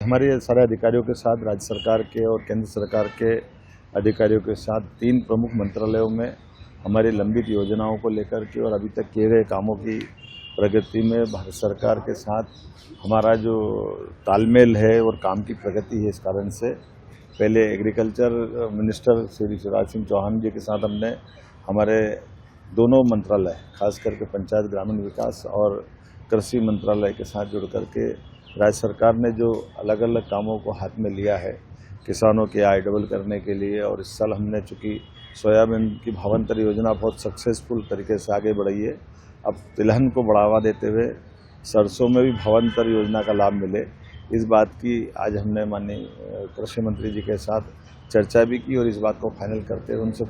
हमारे सारे अधिकारियों के साथ राज्य सरकार के और केंद्र सरकार के अधिकारियों के साथ 3 प्रमुख मंत्रालयों में हमारी लंबित योजनाओं को लेकर के और अभी तक किए गए कामों की प्रगति में भारत सरकार के साथ हमारा जो तालमेल है और काम की प्रगति है। इस कारण से पहले एग्रीकल्चर मिनिस्टर श्री शिवराज सिंह चौहान जी के साथ हमने हमारे दोनों मंत्रालय खास करके पंचायत ग्रामीण विकास और कृषि मंत्रालय के साथ जुड़ करके राज्य सरकार ने जो अलग अलग कामों को हाथ में लिया है किसानों की आय डबल करने के लिए। और इस साल हमने चूँकि सोयाबीन की भावांतर योजना बहुत सक्सेसफुल तरीके से आगे बढ़ी है, अब तिलहन को बढ़ावा देते हुए सरसों में भी भावांतर योजना का लाभ मिले, इस बात की आज हमने माननीय कृषि मंत्री जी के साथ चर्चा भी की और इस बात को फाइनल करते हुए उनसे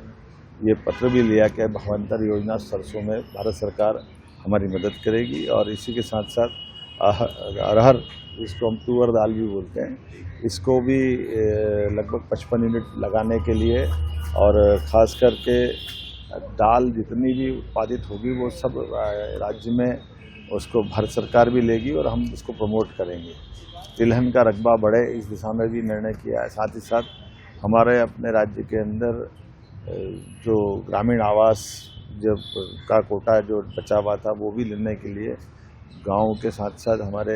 ये पत्र भी लिया कि भावांतर योजना सरसों में भारत सरकार हमारी मदद करेगी। और इसी के साथ साथ अरहर, इसको हम तुअर दाल भी बोलते हैं, इसको भी लगभग 55 यूनिट लगाने के लिए और ख़ास करके दाल जितनी भी उत्पादित होगी वो सब राज्य में उसको भारत सरकार भी लेगी और हम उसको प्रमोट करेंगे। तिलहन का रकबा बढ़े इस दिशा में भी निर्णय किया है। साथ ही साथ हमारे अपने राज्य के अंदर जो ग्रामीण आवास जब का कोटा जो बचा हुआ था वो भी लेने के लिए गाँव के साथ साथ हमारे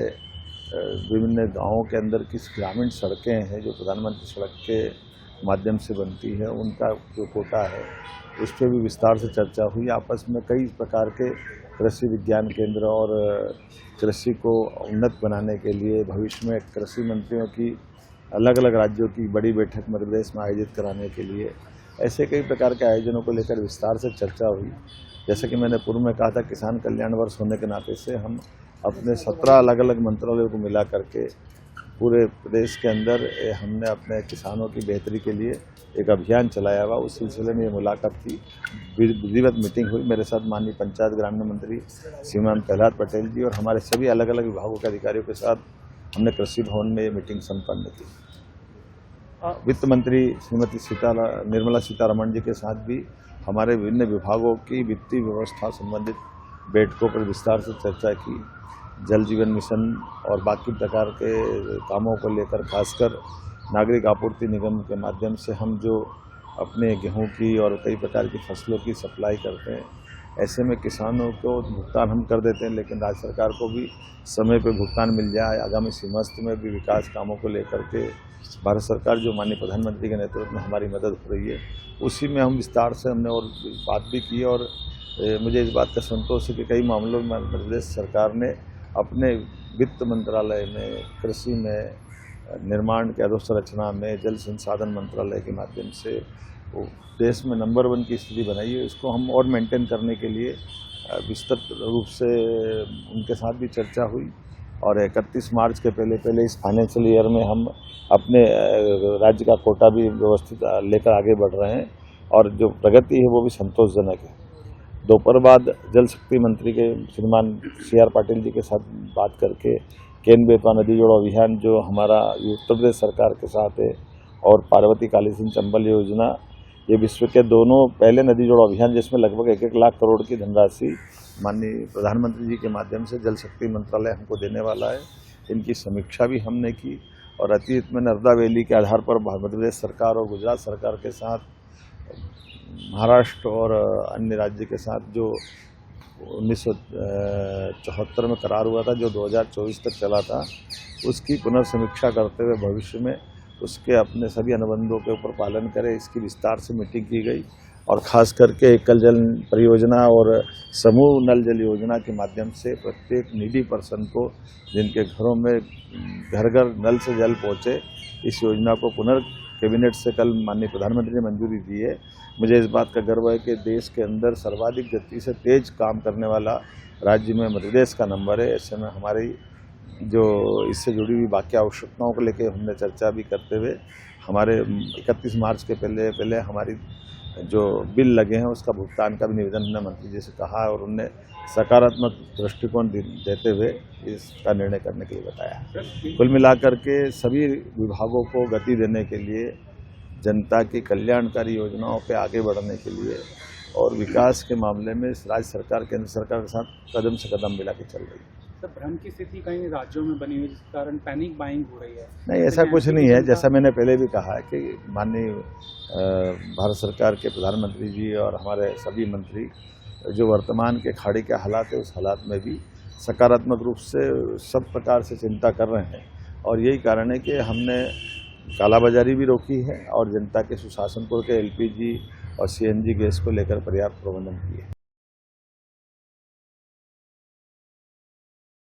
विभिन्न गाँवों के अंदर किस ग्रामीण सड़कें हैं जो प्रधानमंत्री सड़क के माध्यम से बनती है उनका जो कोटा है उस पर भी विस्तार से चर्चा हुई। आपस में कई प्रकार के कृषि विज्ञान केंद्र और कृषि को उन्नत बनाने के लिए भविष्य में कृषि मंत्रियों की अलग अलग राज्यों की बड़ी बैठक मध्य प्रदेश में आयोजित कराने के लिए ऐसे कई प्रकार के आयोजनों को लेकर विस्तार से चर्चा हुई। जैसे कि मैंने पूर्व में कहा था, किसान कल्याण वर्ष होने के नाते से हम अपने 17 अलग अलग मंत्रालयों को मिला करके पूरे प्रदेश के अंदर हमने अपने किसानों की बेहतरी के लिए एक अभियान चलाया हुआ। उस सिलसिले में ये मुलाकात की विधिवत मीटिंग हुई। मेरे साथ माननीय पंचायत ग्रामीण मंत्री श्रीमान प्रहलाद पटेल जी और हमारे सभी अलग अलग विभागों के अधिकारियों के साथ हमने कृषि भवन में ये मीटिंग संपन्न की। वित्त मंत्री श्रीमती निर्मला सीतारमण जी के साथ भी हमारे विभिन्न विभागों की वित्तीय व्यवस्था संबंधित बैठकों पर विस्तार से चर्चा की। जल जीवन मिशन और बाकी प्रकार के कामों को लेकर खासकर नागरिक आपूर्ति निगम के माध्यम से हम जो अपने गेहूं की और कई प्रकार की फसलों की सप्लाई करते हैं, ऐसे में किसानों को भुगतान हम कर देते हैं लेकिन राज्य सरकार को भी समय पर भुगतान मिल जाए। आगामी सीमास्त में भी विकास कामों को लेकर के भारत सरकार जो माननीय प्रधानमंत्री के नेतृत्व में हमारी मदद हो रही है, उसी में हम विस्तार से हमने और बात भी की। और मुझे इस बात का संतोष है कि कई मामलों में मध्य प्रदेश सरकार ने अपने वित्त मंत्रालय में, कृषि में, निर्माण के अधोसंरचना में, जल संसाधन मंत्रालय के माध्यम से देश में नंबर 1 की स्थिति बनाई है। इसको हम और मेंटेन करने के लिए विस्तृत रूप से उनके साथ भी चर्चा हुई और 31 मार्च के पहले इस फाइनेंशियल ईयर में हम अपने राज्य का कोटा भी व्यवस्थित लेकर आगे बढ़ रहे हैं और जो प्रगति है वो भी संतोषजनक है। दोपहर बाद जल शक्ति मंत्री के श्रीमान CR पाटिल जी के साथ बात करके केन बेतवा नदी जोड़ो अभियान जो हमारा उत्तर प्रदेश सरकार के साथ है और पार्वती काली सिंह चंबल योजना, ये विश्व के दोनों पहले नदी जोड़ो अभियान जिसमें लगभग 1-1 लाख करोड़ की धनराशि माननीय प्रधानमंत्री जी के माध्यम से जल शक्ति मंत्रालय हमको देने वाला है। इनकी समीक्षा भी हमने की और अतीत में नर्मदा वैली के आधार पर मध्य प्रदेश सरकार और गुजरात सरकार के साथ महाराष्ट्र और अन्य राज्य के साथ जो 1974 में करार हुआ था जो 2024 तक चला था, उसकी पुनर्समीक्षा करते हुए भविष्य में उसके अपने सभी अनुबंधों के ऊपर पालन करें, इसकी विस्तार से मीटिंग की गई। और ख़ास करके एकल जल परियोजना और समूह नल जल योजना के माध्यम से प्रत्येक नीडी पर्सन को जिनके घरों में घर घर नल से जल पहुँचे, इस योजना को कैबिनेट से कल माननीय प्रधानमंत्री ने मंजूरी दी है। मुझे इस बात का गर्व है कि देश के अंदर सर्वाधिक गति से तेज काम करने वाला राज्य में मध्य प्रदेश का नंबर है। ऐसे में हमारी जो इससे जुड़ी हुई बाकी आवश्यकताओं को लेकर हमने चर्चा भी करते हुए हमारे 31 मार्च के पहले हमारी जो बिल लगे हैं उसका भुगतान का भी निवेदन हमने मंत्री जी से कहा और उनने सकारात्मक दृष्टिकोण देते हुए इसका निर्णय करने के लिए बताया। कुल मिलाकर के सभी विभागों को गति देने के लिए, जनता की कल्याणकारी योजनाओं पे आगे बढ़ने के लिए और विकास के मामले में राज्य सरकार केंद्र सरकार के साथ कदम से कदम मिला के चल रही है। तो भ्रम की स्थिति कई राज्यों में बनी हुई है, जिस कारण पैनिक बाइंग हो रही है। नहीं, ऐसा कुछ नहीं है। जैसा मैंने पहले भी कहा है कि माननीय भारत सरकार के प्रधानमंत्री जी और हमारे सभी मंत्री जो वर्तमान के खाड़ी के हालात है, उस हालात में भी सकारात्मक रूप से सब प्रकार से चिंता कर रहे हैं। और यही कारण है कि हमने कालाबाजारी भी रोकी है और जनता के सुशासन को के LPG और CNG गैस को लेकर पर्याप्त प्रबंधन किए।